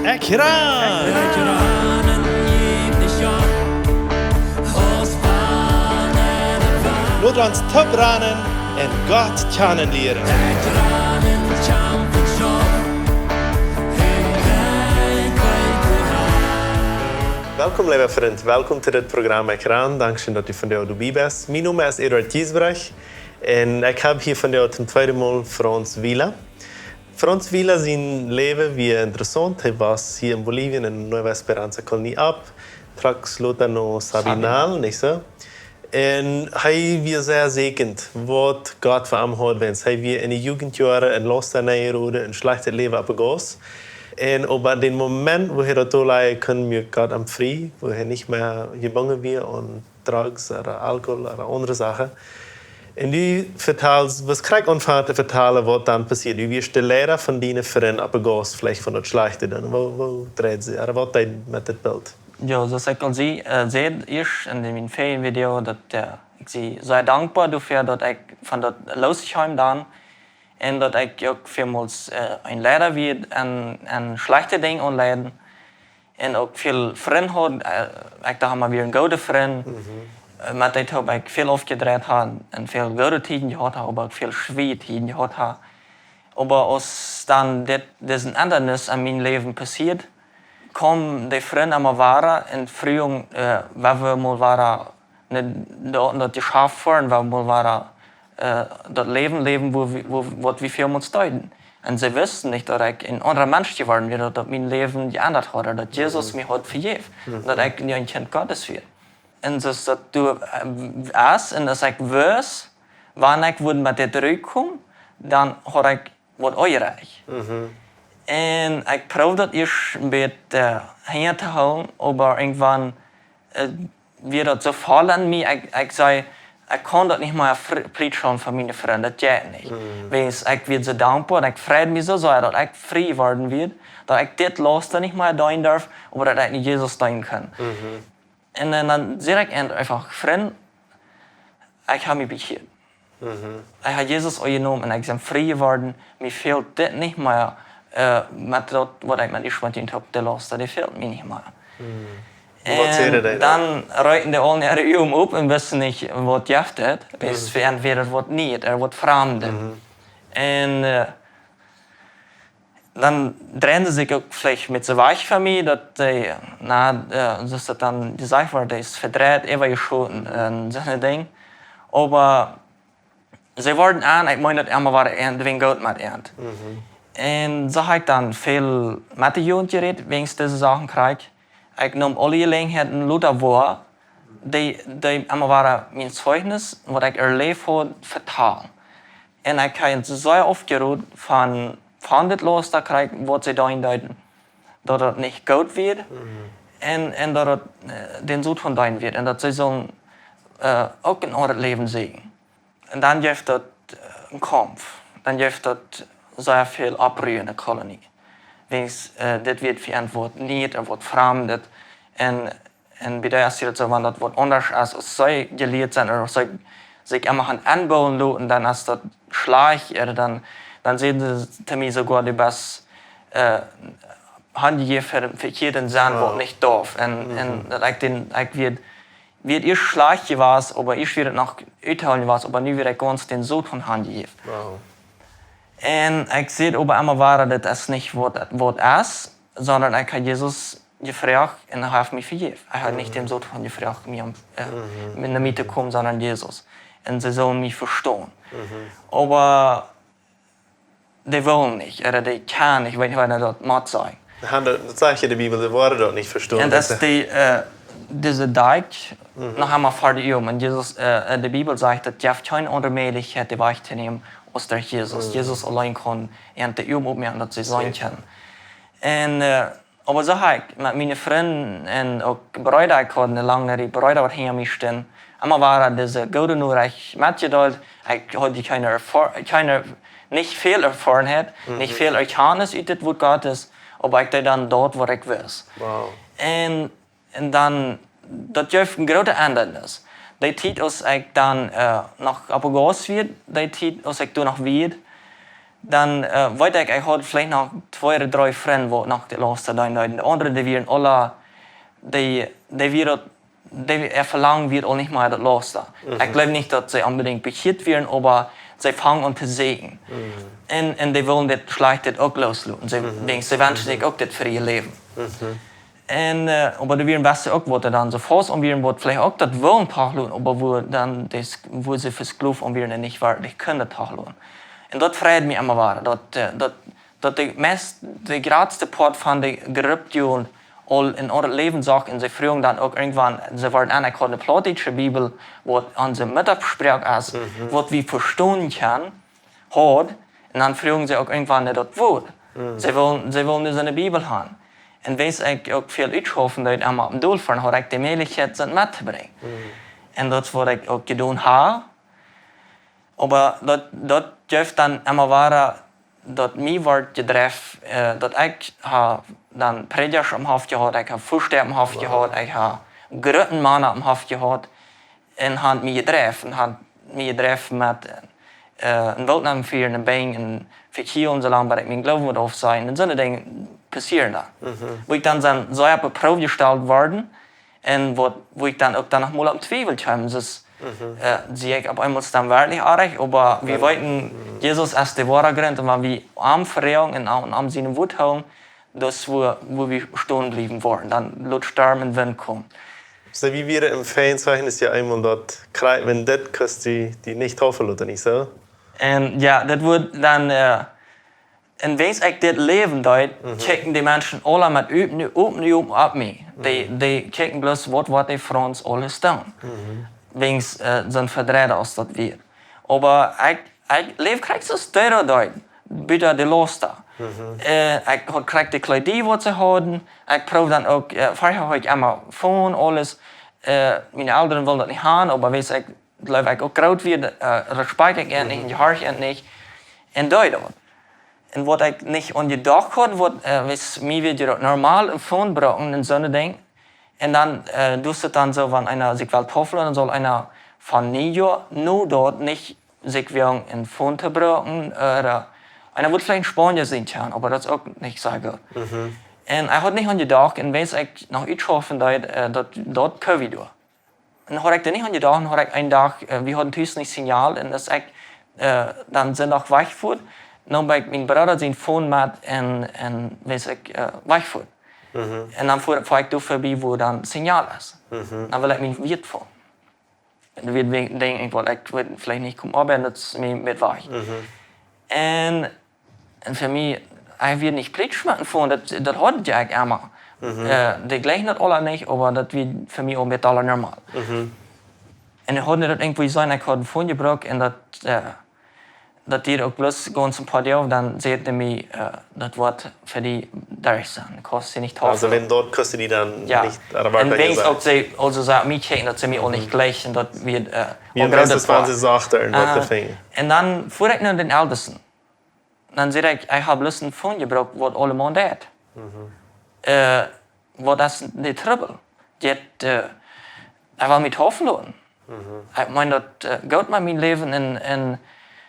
Ekjran! Laat ons topranen en God kennenleren. Welkom lieve vriend, welkom to dit programma ekjran. Dankzij dat u vandaag erbij bent. Mijn naam is Eduard Giesbrecht en ik heb hier vandaag ten tweede maal Franz Wieler. Franz Wieler zijn leven wie interessant. Hij was hier in Bolivie in een Nueva Esperanza kolonie op. Straks later naar Sabinal, niet zo? En hij was zeer zekend wat God voor hem had wens. Hij was in de jugendjaren een laster neerrode, een slechte leven opgegaan. En op den Moment, wo hij dat toelaat, kon wir God hem vrij, wo hij niet meer gebunden was aan drugs oder alcohol oder andere Sachen. En nu vertelt, was krijg ongeveer te vertellen wat dan passiert. U was de leider van die vrienden opgegaan, vielleicht van het slechte dan. Wo dreht ze? Oder wat deed met dit beeld? Ja, zoals ik al zei eerst in mijn video, dat ik zie zeer dankbaar dafür, dat ik van dat losgekomen dan en dat ik ook vielmals een leider werd en slechte dingen aanleiden. En ook veel vrienden had. Ik dacht maar weer een goede vriend. Met dit heb ik veel afgedraaid en veel goede tijden gehad, maar ook veel schwere tijden gehad. Maar als dan deze andernis in mijn leven passiert, kwam die vrienden allemaal waren en vroeger waar we mal waren dat geschaffen worden, waar we mal waren dat leven wat we veel moeten steunen. En ze wisten niet dat ik een andere mens geworden werd, dat mijn leven geändert had, dat Jezus mij had vergeven, dat ik nu een kind Gottes werd. En dus dat doe als en als ik wist, wanneer ik would met dit terugkom, dan had ik wat uitgereicht. En ik probeerde dat eerst een beetje heen te houden, maar irgendwann werd dat zo vol aan mij. Ik zei, ik kon dat niet meer preachen van mijn vrienden, dat gaat niet. Wees, ik werd zo dankbaar en ik vreed me zo dat ik vrij worden werd, dat ik dit laatste niet meer doen durf, maar dat ik niet Jezus doen kan. En dan zeg ik einfach, vriend, ik heb me bekeerd. Ik heb Jezus genomen en ik ben vrij geworden. Mij fehlt dit niet meer met dat wat ik met Israël heb, de laatste, dat fehlt me niet meer. En dan ruiten die al naar de oom op en wisten niet wat je hebt. Dus entweder wat niet, wat vreemde. En dan drehen ze zich ook vielleicht met z'n weg van mij, dat hij, dus dat dan gezegd wordt, hij is verdreid, even geschoten en zo'n ding. Maar ze worden aan, ik meen dat allemaal waren de goud met eind. En zo heb ik dan veel met de jongeren gereed, wegens deze zaken krijg. Ik nam alle gelegenheden Luther voor, die allemaal waren mijn Zeichniss, wat ik erleefd had, vertalen. En ik heb ze zo afgeroerd van dit los, dat krijg wat ze daarin duiden. Dat het niet goed wordt en dat het den zoet van duiden wordt. En dat ze zullen ook een ander leven zien. En dan heeft dat een kamp. Dan heeft dat zeer veel oproer in de kolonie. Wegens dit wordt verantwoord niet, er wordt vreemd. En bij de is het zo van dat wordt anders als zij geleerd zijn, of zij zich immer gaan aanbouwen laten, dan als dat slaag, dan zien ze tenminste sogar die best handje voor de verkeerde zijn wat niet doof. En dat ik weer eerst slaagje was, maar eerst weer het nog uithalen was, maar nu weer ik ons den zoot van handje heeft. En ik zie op einmal waren dat is niet wat is, sondern ik had Jezus gevraagd en hij heeft mij vergeven. Hij had niet den zoot van gevraagd, naar mij te komen, sondern Jezus. En ze zullen mij verstaan. Maar die willen niet, oder die kan niet, weet je wat dat moet zijn. Dat zeg je in de Bibel, die worden dat niet verstaan. En dat is deze dijk, nog einmal voor de eeuw. En Jezus, de Bibel zegt dat je hebt geen andere mogelijkheid die weg te nemen als der Jezus. Jezus alleen kon en de eeuw opmerken dat ze zijn kunnen. En, maar zo heb ik met mijn vrienden en ook bruiden, ik had een lange bruiden wat hier mij staan. Einmal waren deze gouden nodig metgeduld. Ik had niet veel ervarenheid, niet veel erkennis uit het woord Gottes, maar ik deed dan dat wat ik wist. En dan, dat geeft een grote aandacht. Die tijd als ik dan nog op een gas werd, die tijd als ik toen nog werd, dann weet ik had vielleicht nog 2 oder 3 Freunde, die nach der laatste dan. De anderen, die waren alle, die verlangen wir auch nicht mal das laatste. Ich glaube nicht, dass sie unbedingt bekehrt werden, aber sie fangen an zu sägen. Und die wollen das Schlechte auch loslassen. Sie wünschen sich auch das für ihr Leben. Aber die werden best ook wat dan zo vast omweren wordt vielleicht ook dat wel een tag doen, aber wo sie fürs Glauben omweren nicht wirklich können tag doen. Und das freut mich immer wahr, dass die grootste Part von der Gerüption all in unser Leben sagt, und sie fragen dann auch irgendwann, sie werden eine plattdeutsche Bibel, was unsere Muttersprache ist, was wir verstehen können, hat, und dann fragen sie auch irgendwann das Wort. Sie wollen das in der Bibel haben. Und wees ik ook veel uitgehoven dat ik aan mijn doel van had ik de mogelijkheid dat met te brengen. En dat is wat ik ook gedaan heb. Maar dat geeft dan immer waar dat mij wordt gedreven, dat ik dan predikers om hoofd gehad, ik heb voorstel om hoofd gehad, ik heb grote mannen om hoofd gehad. En had mij gedreven met een wildnaam vieren, een been, een verkeer en zo lang, waar ik mijn geloof moet af zijn. En zo'n dingen passieren da. Wo ich dann so auf eine Probe gestellt worden und wo ich dann auch dann noch mal am Zweifel kam. Sie ich auf einmal dann wirklich arg, aber wir wollten Jesus als der wahre Grund, und wenn wir am Verregung und am seinen Wut haben, das wo wir stehen bleiben wollen, dann laut Sturm und Wind kommen. So wie wir im Zeichniss ja einmal dort, wenn das kannst die nicht hoffen, oder nicht so? Und ja, das wird dann en wees ik dit leven deed, kijken die mensen alle met open op mij. Die kijken bloos wat die voor ons alles doen. Wegens zijn verdreden als dat weer. Maar ik leef krijg zo sterren deed, binnen de laatste. Ik krijg de kledij wat ze hadden. Ik proef dan ook, vorher had ik allemaal van alles. Mijn ouderen wilden dat niet gaan, maar wees ik, geloof ik ook groot weer, respect ik en niet, je hart en niet. En deed dat. En wat ik niet ongedacht had, was mij weer normaal een phone brauchen en zo'n ding. En dan doet het dan zo van einer zich wel toffelen, dan zal einer van Nijo nu dort niet zich weer een phone te brauchen. Einer wird vielleicht in Spanien sein können, aber das ist auch nicht so gut. En ik had niet ongedacht en wees ik nog iets hoffen dat dort Covid door. En had ik er niet ongedacht, had ik een dag, we hadden thuis niet signaal en dat ik dan zondag wegvoer. Dan ben ik mijn broer zijn phone met en wees ik wegvoer. En dan voer ik door voorbij waar dan signaal is. Dan wil ik mijn wiet voor. En dan denk ik, wat ik wil vielleicht niet komen arbeiten, dat is met weg. En voor mij, ik wil niet plitsch met phone, dat had ik eigenlijk immer. Die gleichen dat alle niet, maar dat wil voor mij ook met alle normaal. En ik had dat irgendwie zijn, ik had een phone gebruikt en dat die ook bloß ganz ein paar Jahre, dann seht ihr mir, das Wort für die durch sein. Kostet sie nicht teuer. Also wenn dort kostet die dann ja. nicht erwartet. Und wenn es auch sie also sagt, mich checken, dass sie mir auch nicht gleich und das wird wie meistens waren sie sachter und was der und dann fuhr ich nach den Ältesten. Dann sehe ich habe bloß ein Phone gebraucht, was alle Mann hat. Was das die Trouble. Ich will mich hoffen lassen. Ich meine, das geht mir mein Leben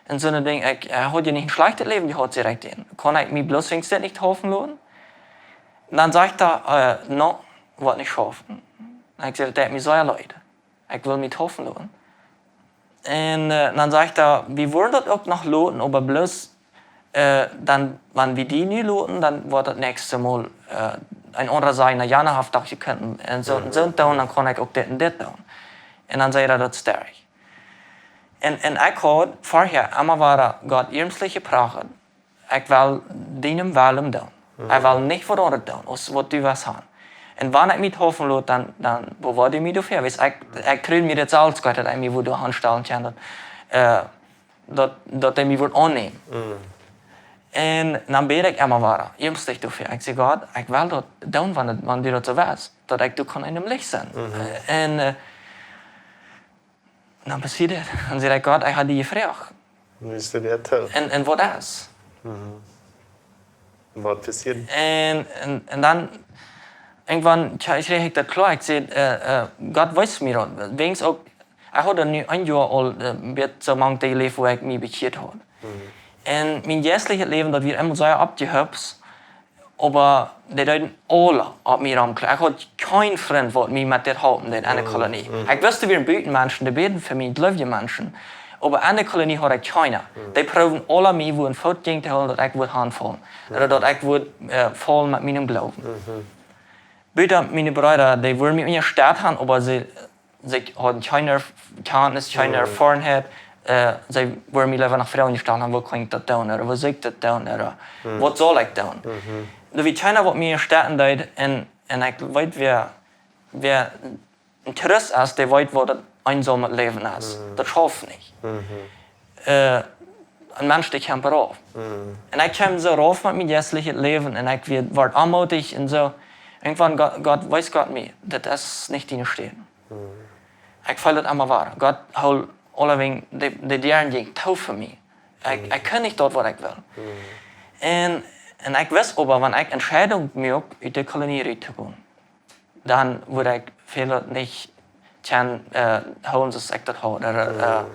in zo'n ding, ik had je niet een slecht leven gehad direct in. Kon ik me bloß wegen nicht hoffen lassen? Dann sagt er, no, wat nicht schaffen. Ik zei, dat hat mir sehr leid. Ik will mich hoffen lassen. Und dann sagt er, wir wollen das auch noch lassen, aber bloß, dann, wenn wir die nicht lassen, dann wird das nächste Mal ein anderer sein, na ja, haft dachte ich könnten. Und so tun, dann kann ich auch das und das tun. Und dann sagt er, das ist sterk. En ik had vorher immer war Gott ernstlich gepraat. Ik wil dienen willem doen. Ik wil niet voor anderen doen, als wat du was haben. En wanneer ik mich hoffen laat, dan beworde ik mich dafür. Ik kriege mir jetzt alles Gott, dat ik mich würde anstellen kann, dat hij mich wird annehmen. En dan ben ik immer war ernstlich dafür. Ik zeg Gott, ik wil dat doen, wanneer du dat zo was, dat ik du kan in hem licht zijn. En dan passiert het. Dan zeg ik, God, ik had die gevraagd. En wat is? Wat passiert? En dan, irgendwann kreeg ik dat klaar. Ik zei, God weiß mir dat. Wegens ook, ik had nu een jaar al met zo lang te leven waar ik me bekeerd had. En mijn jästliche Leben, dat wir immer sehr abgehübst, aber die deuten alle auf mir rumkleiden. Ich hatte keinen Freund, der mich mit der halten, in einer Kolonie. Ich wusste, wir sind Menschen, die beten für mich, gläubige Menschen. Aber in der Kolonie hatte ich keiner. Die proben alle mich, wo ein Fout ging, dass ich würde handfallen. Oder dass ich würde fallen mit meinem Glauben. Später, meine Brüder, die wollten mit mir starten, aber sie hatten keine Kenntnis, keine Erfahrung. Sie wollten mich lieber nach Frauen stellen, wo kann ich das tun, oder wo soll ich das tun, oder was soll ich tun. Da wird keiner, was mir starten deed, und ich weiß, wer ein Tourist ist, der weiß, wo das einsame Leben ist. Das schafft nicht. Ein Mensch, der kommt rauf. Und ich kam so rauf mit meinem jährlichen Leben, und ich war anmutig und so. Irgendwann, Gott weiß Gott mir, das ist nicht deine Stehen. Ich fühle das immer wahr. Gott holt alle wegen die Jahren gegen Tau für mich. Ich kann nicht dort, was ich will. Und ich weiß aber, wenn ich Entscheidung mache, in die Kolonie reinzugehen, dann würde ich vielleicht nicht holen, dass ich das habe. Oder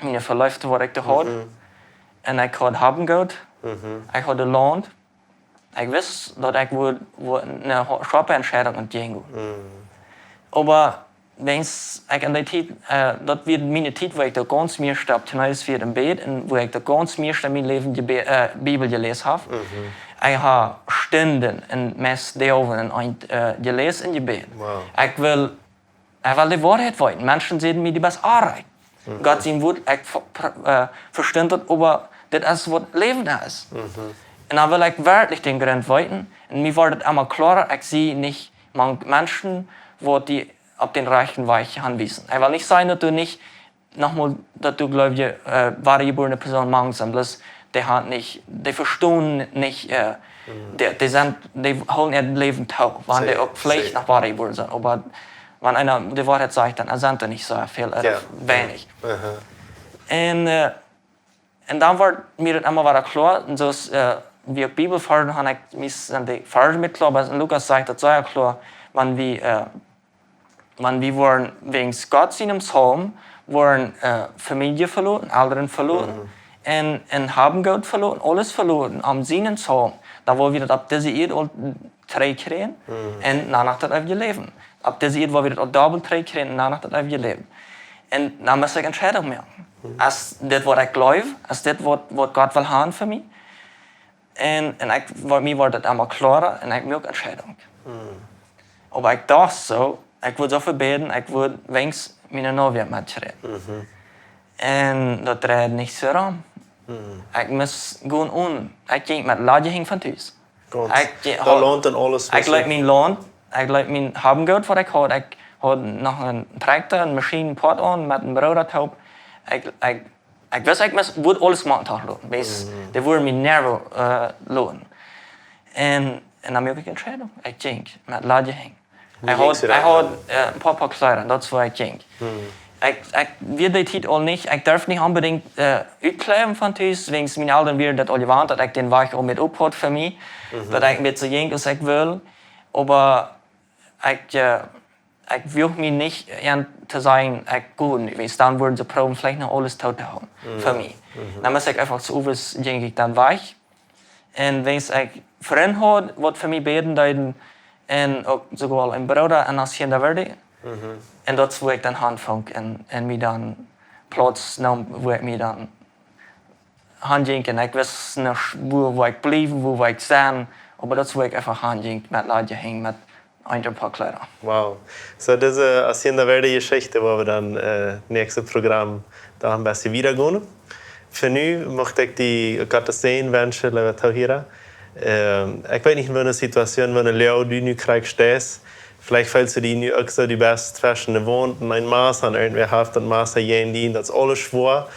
meine Verläufe, was ich da habe. Und ich hatte haben Geld, ich hatte Land. Ich weiß, dass ich eine schwache Entscheidung entgegen. Aber wenn ich in der Zeit, das wird meine Zeit, wo ich da ganz mehr starb, zunächst für im Bett, und wo ich da ganz mehr in meinem Leben die Bibel gelesen habe. Ich habe Stunden und meist Abenden gelesen in die Bett. Wow. Ich will die Wahrheit weiten. Menschen sehen mir die beste Arbeit. Gott sein Wort, ich verstehe das, aber das ist, was Leben ist. Und dann will ich wirklich den Grund weiten. Und mir wird es immer klarer, ich sehe nicht Menschen, die auf den reichen Weg anwiesen. Ich will nicht sagen, dass du nicht, nochmal, dass du gläubige, wahre geborene Person mangst, bloß die verstehen nicht, die holen ihr Leben tau, wenn die auch vielleicht nach wahre geboren sind. Aber wenn einer die Wahrheit sagt, dann sind die nicht so viel, wenig. Und dann wird mir das immer klar, und so wie ich Bibel fordern, habe ich mich die Farbe mit klar, aber Lukas sagt das sehr klar, wenn wir waren wegen Gott seinem Psalm, waren Familie verloren, Eltern verloren, und haben Geld verloren, alles verloren, am seinen Psalm. Da wo wir das ab dieser Erde drei kriegen, und danach das auf ihr Leben. Ab dieser Erde, wo wir das doppelt drei kriegen, und danach das auf ihr Leben. Und dann muss ich Entscheidung machen. Ist das, was ich glaube? Ist das, was Gott will haben für mich? Und mir war das immer klarer, und ich mache Entscheidung. Aber ich dachte so, ich würde so viel beten, ich würde wenigstens meine Novia mitreden. Und das dreht nicht so rum. Ich muss gehen ich ging mit Ladehing von Hus. Da lohnt dann alles. Ich glaube mein Lohn, ich glaube mein Habengeld, was ich hatte. Ich hatte noch einen Traktor, eine Maschine, Port an, mit einem Brodertaub. Ich weiß, ich würde alles machen, die würden mich nerven lohnen. Und dann mache ich eine Entscheidung. Ich ging mit Ladehing. Ich hatte ein paar Kleider, das war ich ging. Ich will die Zeit auch nicht, ich darf nicht unbedingt uitkleben von Hus, wegen meine Eltern werden das all gewarnt, dass ich den Weg auch mit abhat für mich, dass ich mit so ging, als ich will. Aber ich will mich nicht zu sagen, ich gut, weil dann würden sie proben, vielleicht noch alles tot zu haben, für mich. Dann muss ich einfach zu Uwes, ging ich dann weg. Und wenn ich Freunde habe, die für mich beten, und auch sogar ein Bruder, und als Kinder werde. Und das, wo ich dann anfange und mir dann Platz nahm, wo ich mir dann handging. Und ich weiß nicht, wo ich bleibe, wo ich sein. Aber das, wo ich einfach handging, mit Leuten hängen, mit ein paar Kleider. Wow. So, das ist eine Hacienda Verde Geschichte, wo wir dann nächstes Programm da ein bisschen wiedergehen. Für nu möchte ich die Gottes Segen wünschen, liebe Tauhira. Ich weiß nicht, in einer Situation, wenn du nu kriegst, vielleicht fällt du dir nu auch so die beste zwischen wohnt und ein Maß an irgendwer haft und Maß an jeden, das ist alles schwer.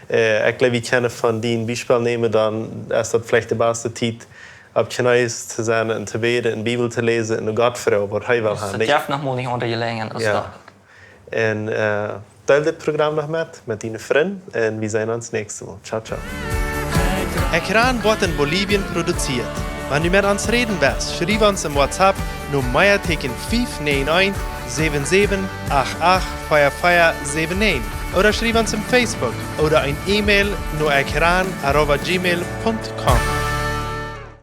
Ich glaube, ich kann von den Beispiel nehmen, dann ist das vielleicht die beste Zeit, ab Chinese zu sein und zu beten, die Bibel zu lesen und Gott für was er will haben. Das darf noch mal nicht unter gelegen. Ja. Und teile das Programm noch mit deinen Freunden und wir sehen uns nächstes Mal. Ciao, ciao. Ekjran wird in Bolivien produziert. Wenn du mit uns reden willst, schreib uns im WhatsApp Nummer 591 77 88 4479. oder schreib uns im Facebook oder ein E-Mail nur ekjran@gmail.com.